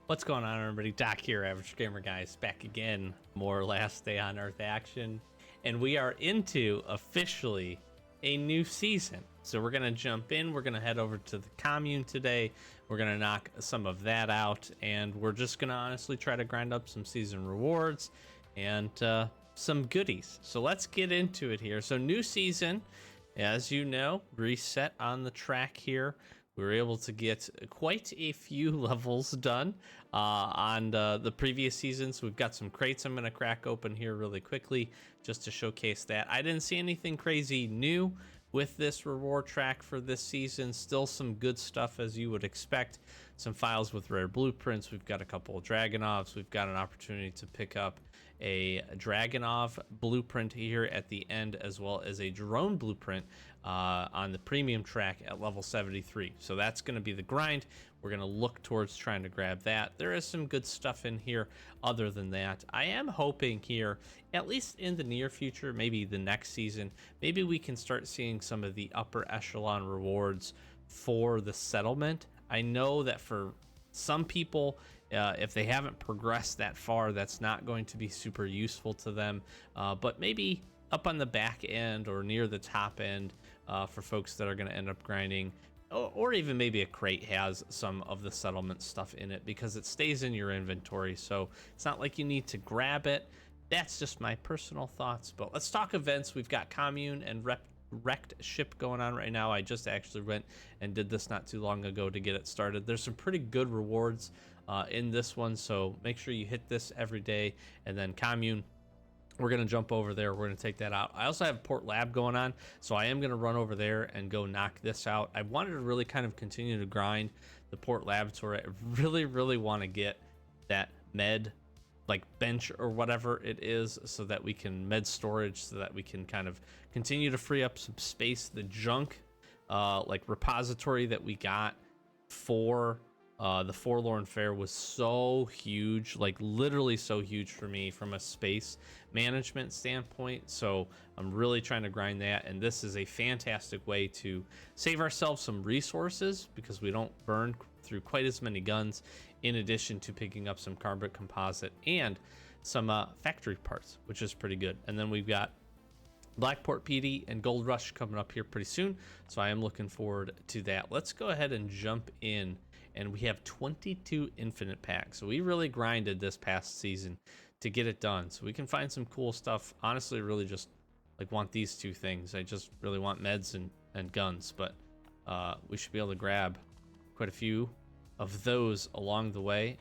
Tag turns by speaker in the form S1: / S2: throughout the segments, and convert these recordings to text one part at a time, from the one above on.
S1: What's going on, everybody? Doc here, Average Gamer Guys, back again. More Last Day on Earth action. And we are into, officially, a new season. So we're going to jump in. We're going to head over to the Commune today. We're going to knock some of that out. And we're just going to honestly try to grind up some season rewards and some goodies. So let's get into it here. So new season, as you know, reset on the track here. We were able to get quite a few levels done on the previous seasons. We've got some crates I'm going to crack open here really quickly just to showcase that. I didn't see anything crazy new with this reward track for this season. Still some good stuff as you would expect. Some files with rare blueprints. We've got a couple of Dragonovs. We've got an opportunity to pick up a Dragonov blueprint here at the end, as well as a drone blueprint on the premium track at level 73. So that's going to be the grind. We're going to look towards trying to grab that. There is some good stuff in here. Other than that, I am hoping here, at least in the near future, maybe the next season, maybe we can start seeing some of the upper echelon rewards for the settlement. I know that for some people, if they haven't progressed that far, that's not going to be super useful to them. But maybe up on the back end or near the top end for folks that are going to end up grinding, or even maybe a crate has some of the settlement stuff in it because it stays in your inventory. So it's not like you need to grab it. That's just my personal thoughts. But let's talk events. We've got Commune and wrecked ship going on right now. I just actually went and did this not too long ago to get it started. There's some pretty good rewards in this one, so make sure you hit this every day. And then Commune, we're going to jump over there. We're going to take that out. I also have Port Lab going on, so I am going to run over there and go knock this out. I wanted to really kind of continue to grind the Port Laboratory. I really want to get that med like bench or whatever it is, so that we can med storage, so that we can kind of continue to free up some space. The junk like repository that we got for the Forlorn Fair was so huge, like literally so huge for me from a space management standpoint. So I'm really trying to grind that, and this is a fantastic way to save ourselves some resources because we don't burn through quite as many guns, in addition to picking up some carbon composite and some factory parts, which is pretty good. And then we've got Blackport PD and Gold Rush coming up here pretty soon, so I am looking forward to that. Let's go ahead and jump in, and we have 22 infinite packs. So we really grinded this past season to get it done, so we can find some cool stuff. Honestly, really just like want these two things. I just really want meds and guns, but we should be able to grab quite a few of those along the way.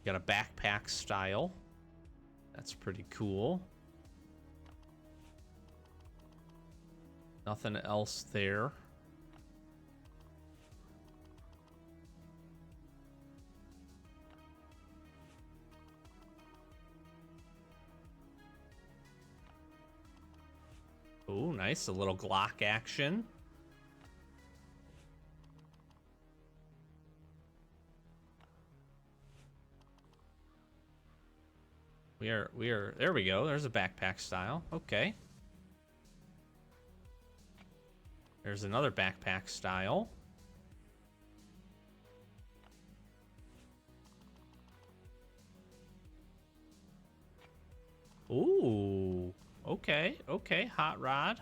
S1: Got a backpack style. That's pretty cool. Nothing else there. Oh, nice. A little Glock action. We are, there we go. There's a backpack style. Okay. There's another backpack style. Ooh. Okay. Hot rod.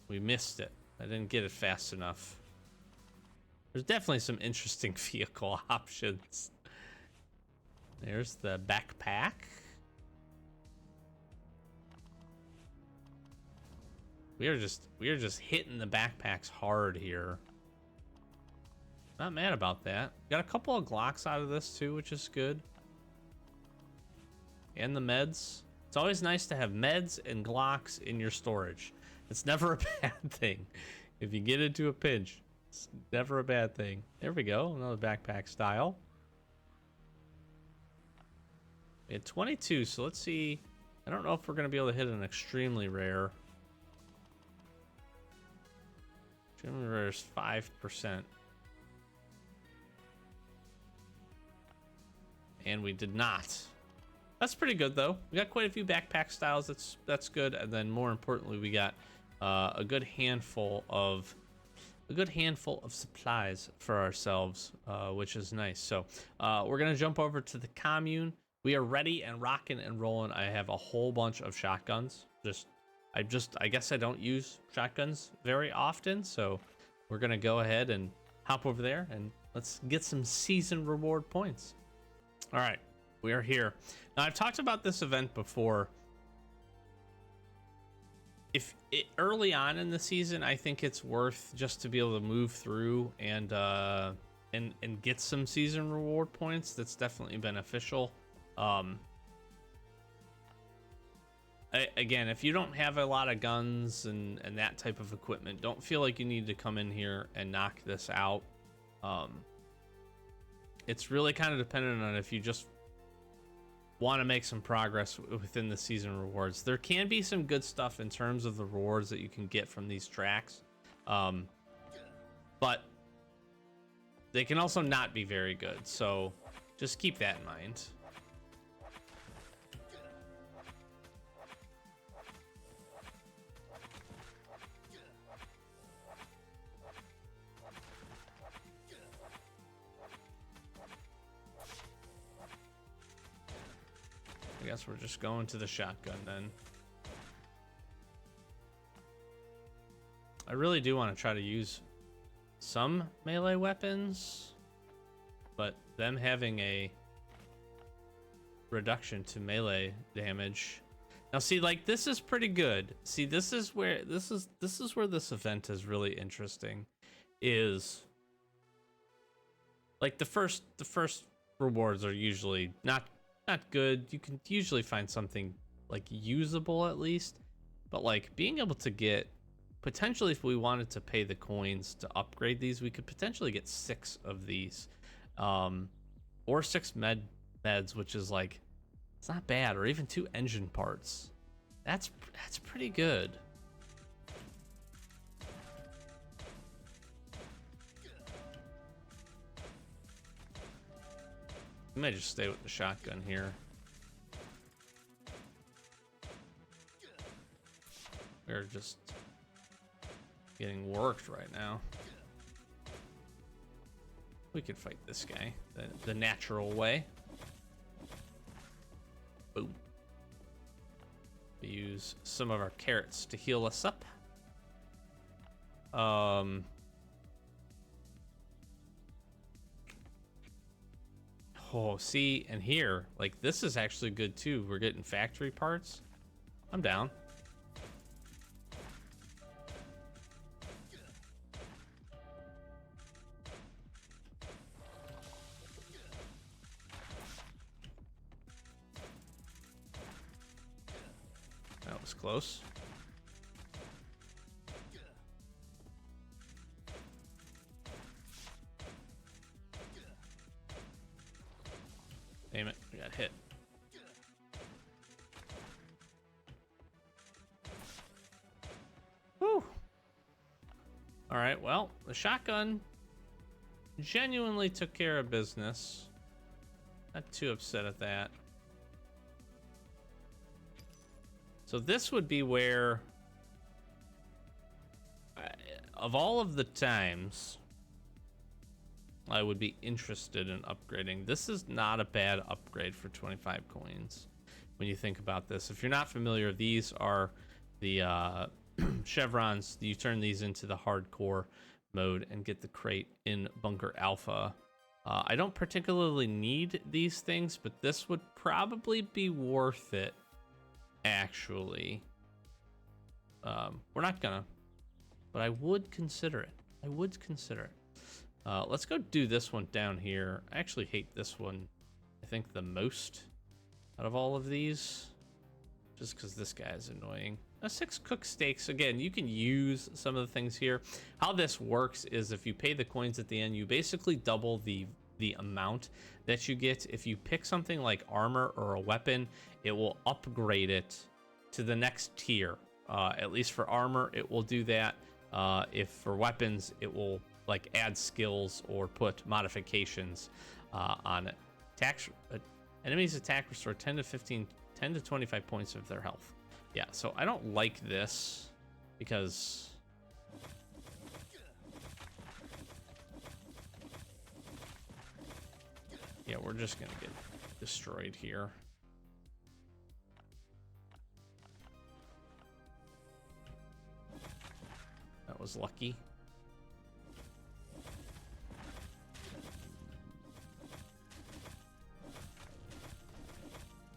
S1: We missed it. I didn't get it fast enough. There's definitely some interesting vehicle options. There's the backpack. We are just hitting the backpacks hard here. Not mad about that. Got a couple of Glocks out of this too, which is good. And the meds. It's always nice to have meds and Glocks in your storage. It's never a bad thing. If you get into a pinch, it's never a bad thing. There we go, another backpack style. We had 22, so let's see. I don't know if we're going to be able to hit an extremely rare. Extremely rare is 5%. And we did not. That's pretty good, though. We got quite a few backpack styles. That's good. And then more importantly, we got a good handful of a good handful of supplies for ourselves, which is nice. So we're gonna jump over to the commune. We are ready and rocking and rolling. I have a whole bunch of shotguns. I guess I don't use shotguns very often, so we're gonna go ahead and hop over there and let's get some season reward points. All right, we are here. Now I've talked about this event before. Early on in the season, I think it's worth just to be able to move through and get some season reward points. That's definitely beneficial. Again, if you don't have a lot of guns and that type of equipment, don't feel like you need to come in here and knock this out. It's really kind of dependent on if you just want to make some progress within the season rewards. There can be some good stuff in terms of the rewards that you can get from these tracks, but they can also not be very good, so just keep that in mind. I guess we're just going to the shotgun then. I really do want to try to use some melee weapons, but them having a reduction to melee damage. Now see, like, this is pretty good. See, this is where this event is really interesting. Is like the first rewards are usually not good. You can usually find something like usable at least, but like being able to get potentially, if we wanted to pay the coins to upgrade these, we could potentially get 6 of these, or 6 meds, which is like, it's not bad, or even 2 engine parts. That's pretty good. We may just stay with the shotgun here. We're just getting worked right now. We could fight this guy the natural way. Boom. We use some of our carrots to heal us up. Oh, see, and here, like, this is actually good too. We're getting factory parts. I'm down. That was close. Damn it, we got hit. Whew. Alright, well, the shotgun genuinely took care of business. Not too upset at that. So this would be where, of all of the times I would be interested in upgrading, this is not a bad upgrade for 25 coins when you think about this. If you're not familiar, these are the chevrons. You turn these into the hardcore mode and get the crate in Bunker Alpha. I don't particularly need these things, but this would probably be worth it, actually. We're not gonna, but I would consider it. I would consider it. Let's go do this one down here. I actually hate this one, I think, the most out of all of these, just because this guy is annoying. 6 cooked steaks. Again, you can use some of the things here. How this works is if you pay the coins at the end, you basically double the amount that you get. If you pick something like armor or a weapon, it will upgrade it to the next tier. At least for armor, it will do that. If for weapons, it will like add skills or put modifications on it. Enemies attack restore 10 to 25 points of their health. Yeah, so I don't like this because Yeah, we're just gonna get destroyed here. That was lucky.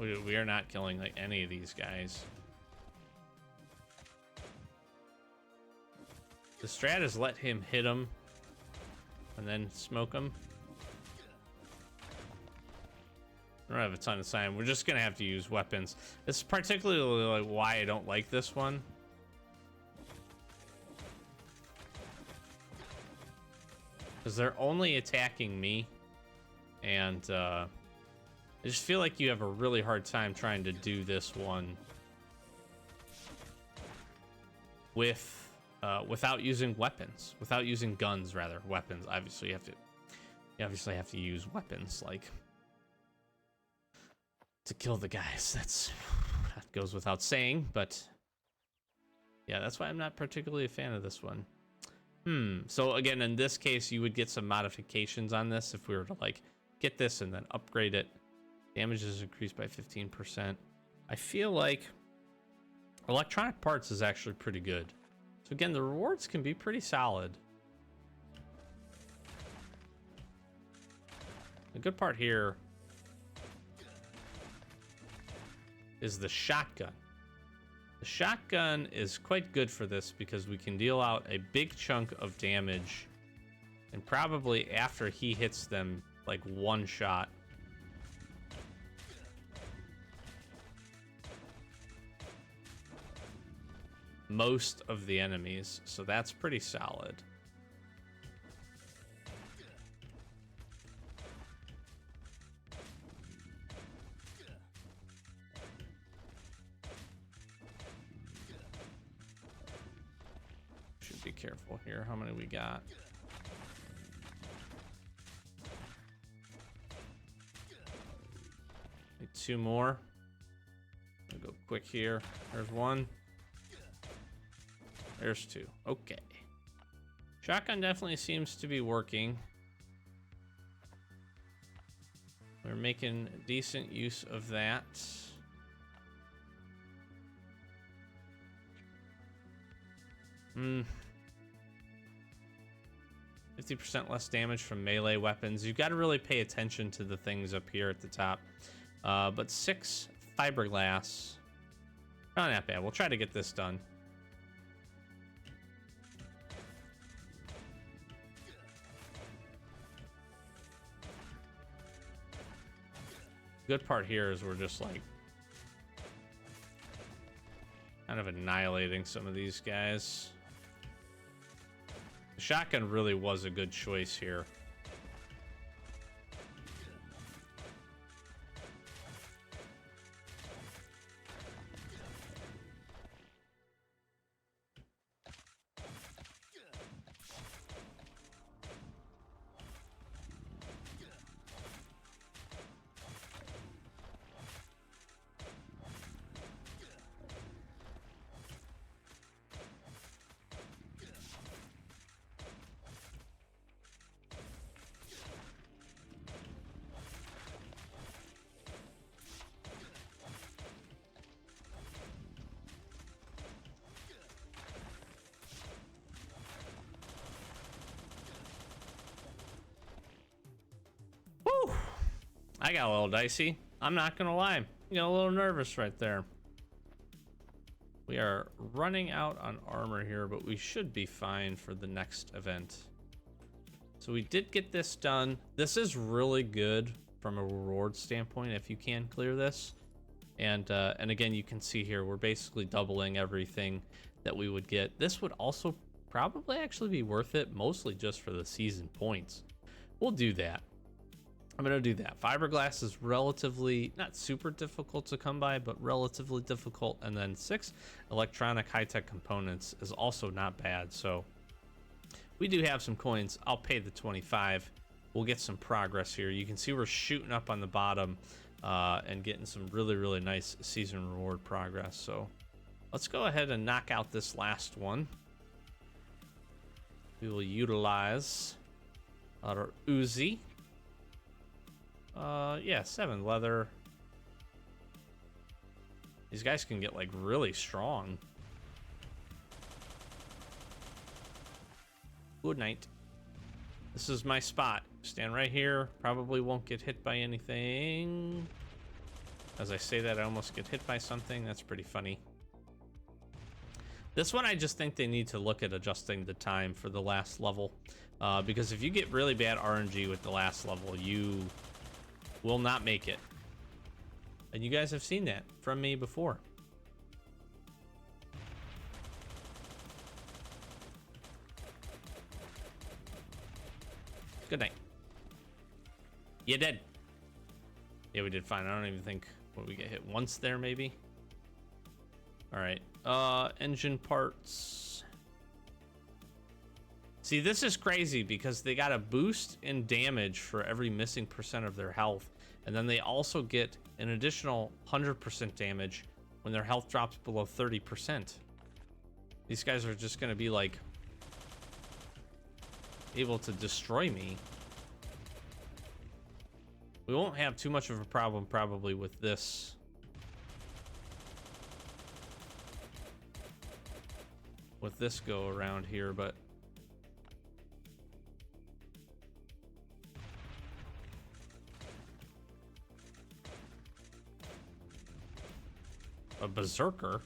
S1: We are not killing like any of these guys. The strat is let him hit him and then smoke him. I don't have a ton of time. We're just gonna have to use weapons. This is particularly like why I don't like this one. Because they're only attacking me, and I just feel like you have a really hard time trying to do this one with without using weapons, without using guns, rather weapons. Obviously, you obviously have to use weapons, like to kill the guys. That goes without saying, but yeah, that's why I'm not particularly a fan of this one. So again, in this case, you would get some modifications on this if we were to like get this and then upgrade it. Damage is increased by 15%. I feel like electronic parts is actually pretty good. So again, the rewards can be pretty solid. The good part here is the shotgun. The shotgun is quite good for this because we can deal out a big chunk of damage, and probably after he hits them like one shot. Most of the enemies, so that's pretty solid. Should be careful here. How many we got? Need 2 more. I'll go quick here. There's 1. There's 2. Okay. Shotgun definitely seems to be working. We're making decent use of that. Hmm. 50% less damage from melee weapons. You've got to really pay attention to the things up here at the top. But 6 fiberglass. Not that bad. We'll try to get this done. Good part here is we're just like kind of annihilating some of these guys. The shotgun really was a good choice here. I got a little dicey. I'm not gonna lie. I got a little nervous right there. We are running out on armor here, but we should be fine for the next event. So we did get this done. This is really good from a reward standpoint if you can clear this. And again, you can see here, we're basically doubling everything that we would get. This would also probably actually be worth it, mostly just for the season points. We'll do that. I'm going to do that. Fiberglass is relatively, not super difficult to come by, but relatively difficult. And then 6 electronic high-tech components is also not bad. So we do have some coins. I'll pay the 25. We'll get some progress here. You can see we're shooting up on the bottom and getting some really, really nice season reward progress. So let's go ahead and knock out this last one. We will utilize our Uzi. Yeah, 7 leather. These guys can get like really strong. Good night. This is my spot. Stand right here. Probably won't get hit by anything. As I say that, I almost get hit by something. That's pretty funny. This one, I just think they need to look at adjusting the time for the last level. Because if you get really bad RNG with the last level, you will not make it. And you guys have seen that from me before. Good night. You did. Yeah, we did fine. I don't even think, what, we get hit once there, maybe? All right. Engine parts. See, this is crazy because they got a boost in damage for every missing % of their health. And then they also get an additional 100% damage when their health drops below 30%. These guys are just going to be like able to destroy me. We won't have too much of a problem probably with this. With this go around here, but a berserker?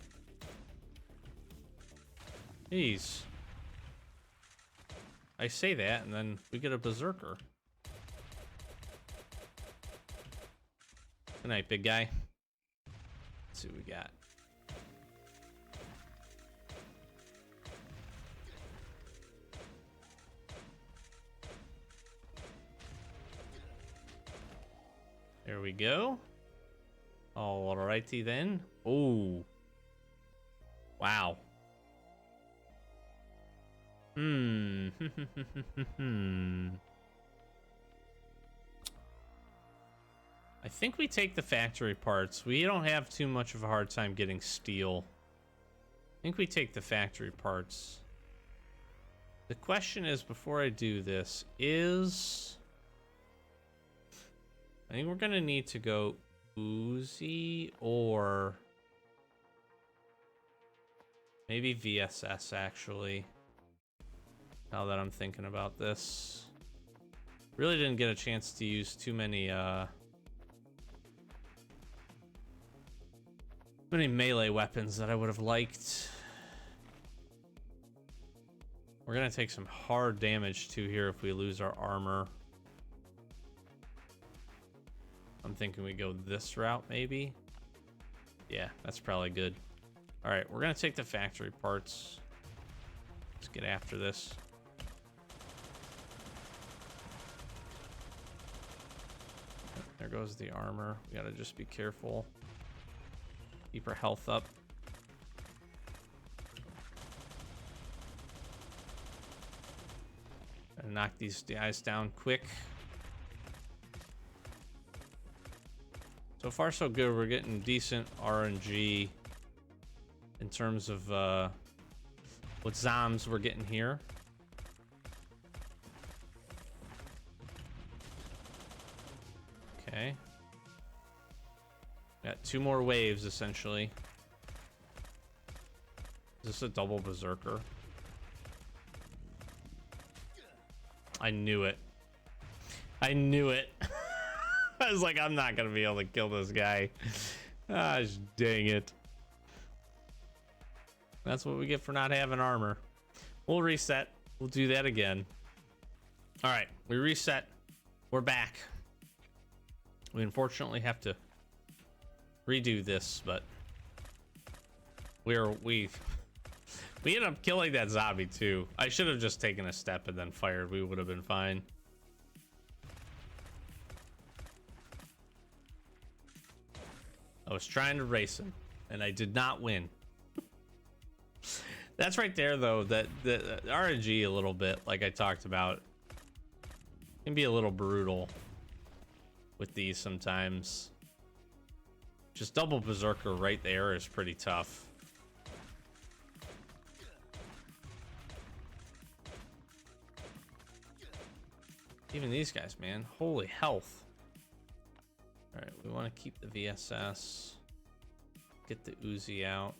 S1: Jeez. I say that and then we get a berserker. Good night, big guy. Let's see what we got. There we go. Alrighty then. Oh. Wow. Hmm. I think we take the factory parts. We don't have too much of a hard time getting steel. I think we take the factory parts. The question is, before I do this, I think we're gonna need to go Uzi or maybe VSS, actually. Now that I'm thinking about this. Really didn't get a chance to use too many melee weapons that I would have liked. We're gonna take some hard damage too here if we lose our armor. I'm thinking we go this route, maybe. Yeah, that's probably good. All right, we're gonna take the factory parts. Let's get after this. There goes the armor. We gotta just be careful. Keep our health up. Gotta knock these guys down quick. So far, so good. We're getting decent RNG in terms of what zombs we're getting here. Okay. Got 2 more waves, essentially. Is this a double berserker? I knew it. I knew it. I was like, I'm not gonna be able to kill this guy. Ah, dang it. That's what we get for not having armor. We'll reset. We'll do that again. All right, we reset. We're back. We unfortunately have to redo this, but we ended up killing that zombie too. I should have just taken a step and then fired. We would have been fine. I was trying to race him and I did not win. That's right there though, that the RNG a little bit, like I talked about, can be a little brutal with these sometimes. Just double berserker right there is pretty tough. Even these guys, man, holy health. we want to keep the VSS. Get the Uzi out.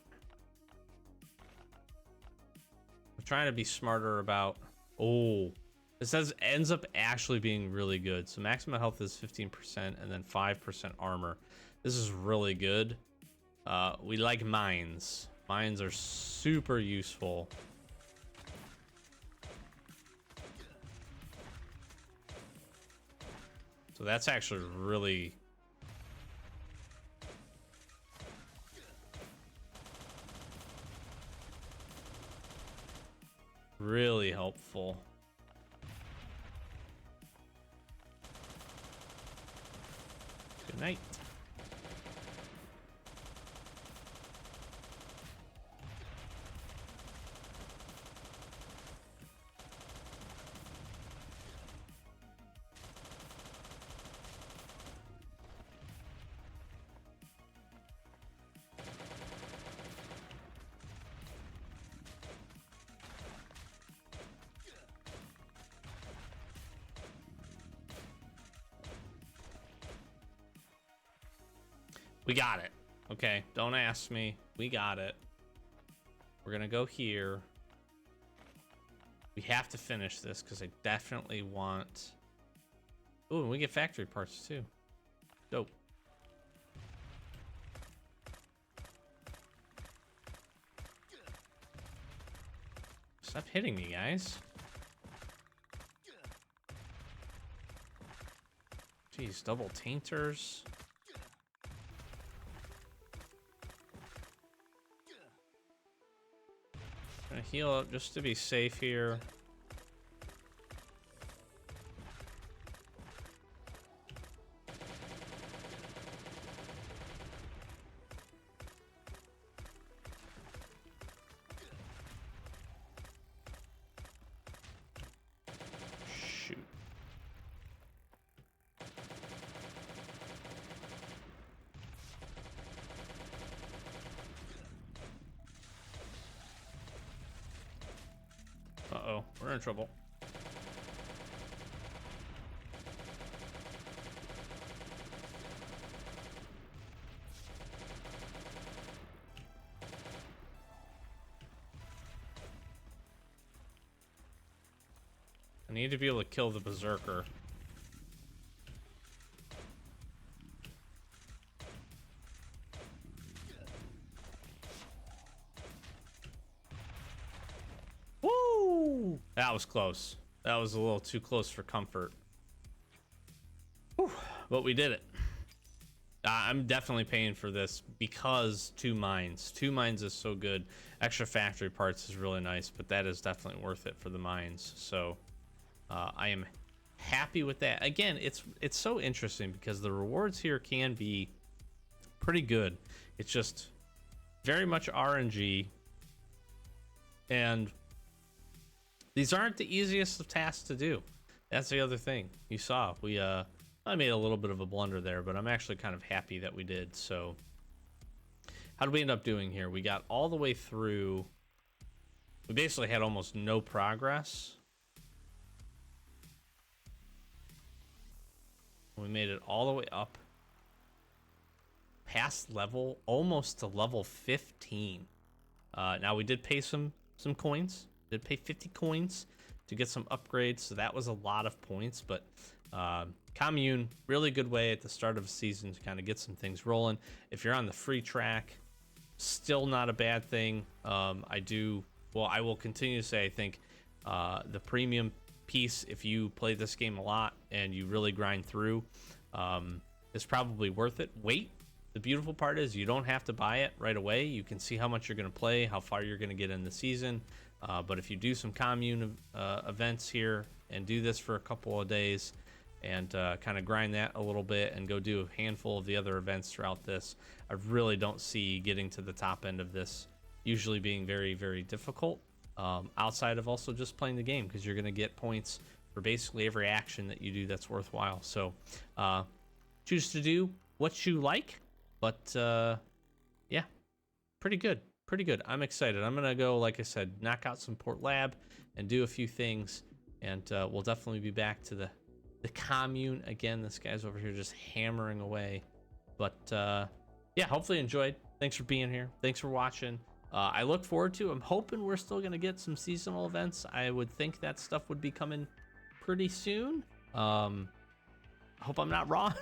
S1: I'm trying to be smarter about... Oh, this ends up actually being really good. So maximum health is 15% and then 5% armor. This is really good. We like mines. Mines are super useful. So that's actually really... really helpful. Good night. We got it. Okay, don't ask me. We got it. We're gonna go here. We have to finish this because I definitely want... Ooh, and we get factory parts too. Dope. Stop hitting me, guys. Jeez, double tainters. Gonna heal up just to be safe here. Shoot. Uh-oh, we're in trouble. I need to be able to kill the berserker. Woo! That was close. That was a little too close for comfort. Whew. But we did it. I'm definitely paying for this because 2 mines. 2 mines is so good. Extra factory parts is really nice, but that is definitely worth it for the mines. So I am happy with that. Again, it's so interesting because the rewards here can be pretty good. It's just very much RNG, and these aren't the easiest of tasks to do. That's the other thing. You saw I made a little bit of a blunder there, but I'm actually kind of happy that we did. So how did we end up doing here? We got all the way through. We basically had almost no progress. We made it all the way up past level, almost to level 15. Now we did pay some coins. Did pay 50 coins to get some upgrades, so that was a lot of points. But Commune, really good way at the start of a season to kind of get some things rolling. If you're on the free track, still not a bad thing. I will continue to say I think the premium piece, if you play this game a lot and you really grind through, is probably worth it. Wait. The beautiful part is you don't have to buy it right away. You can see how much you're going to play, how far you're going to get in the season. But if you do some commune events here and do this for a couple of days and kind of grind that a little bit and go do a handful of the other events throughout this, I really don't see getting to the top end of this usually being very, very difficult, outside of also just playing the game, because you're going to get points for basically every action that you do that's worthwhile. So choose to do what you like, but yeah, pretty good. Pretty good. I'm excited. I'm gonna go, like I said, knock out some Port Lab and do a few things, and we'll definitely be back to the commune again. This guy's over here just hammering away. But yeah, hopefully you enjoyed. Thanks for being here. Thanks for watching. I look forward to. I'm hoping we're still gonna get some seasonal events. I would think that stuff would be coming pretty soon. I hope I'm not wrong.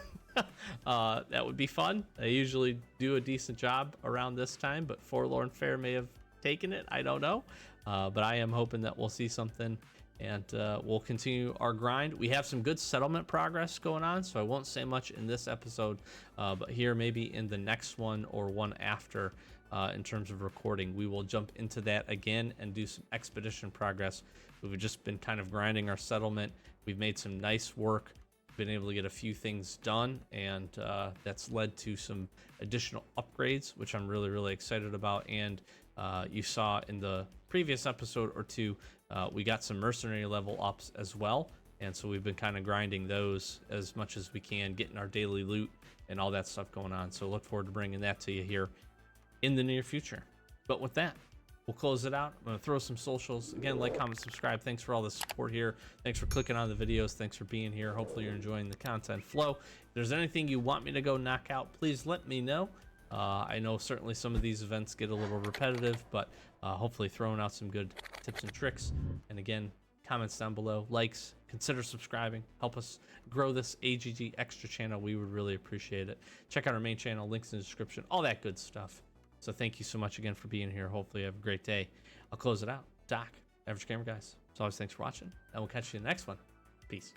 S1: That would be fun. I usually do a decent job around this time, but Forlorn Fair may have taken it. I don't know. But I am hoping that we'll see something, and we'll continue our grind. We have some good settlement progress going on, so I won't say much in this episode, but here maybe in the next one or one after, in terms of recording, we will jump into that again and do some expedition progress. We've just been kind of grinding our settlement. We've made some nice work, been able to get a few things done, and that's led to some additional upgrades, which I'm really excited about. And you saw in the previous episode or two, we got some mercenary level ups as well, and so we've been kind of grinding those as much as we can, getting our daily loot and all that stuff going on. So look forward to bringing that to you here in the near future. But with that, we'll close it out. I'm going to throw some socials. Again, like, comment, subscribe. Thanks for all the support here. Thanks for clicking on the videos. Thanks for being here. Hopefully you're enjoying the content flow. If there's anything you want me to go knock out, please let me know. I know certainly some of these events get a little repetitive, but hopefully throwing out some good tips and tricks. And again, comments down below, likes, consider subscribing. Help us grow this AGG Extra channel. We would really appreciate it. Check out our main channel, links in the description, all that good stuff. So thank you so much again for being here. Hopefully you have a great day. I'll close it out. Doc, Average Gamer Guys. As always, thanks for watching, and we'll catch you in the next one. Peace.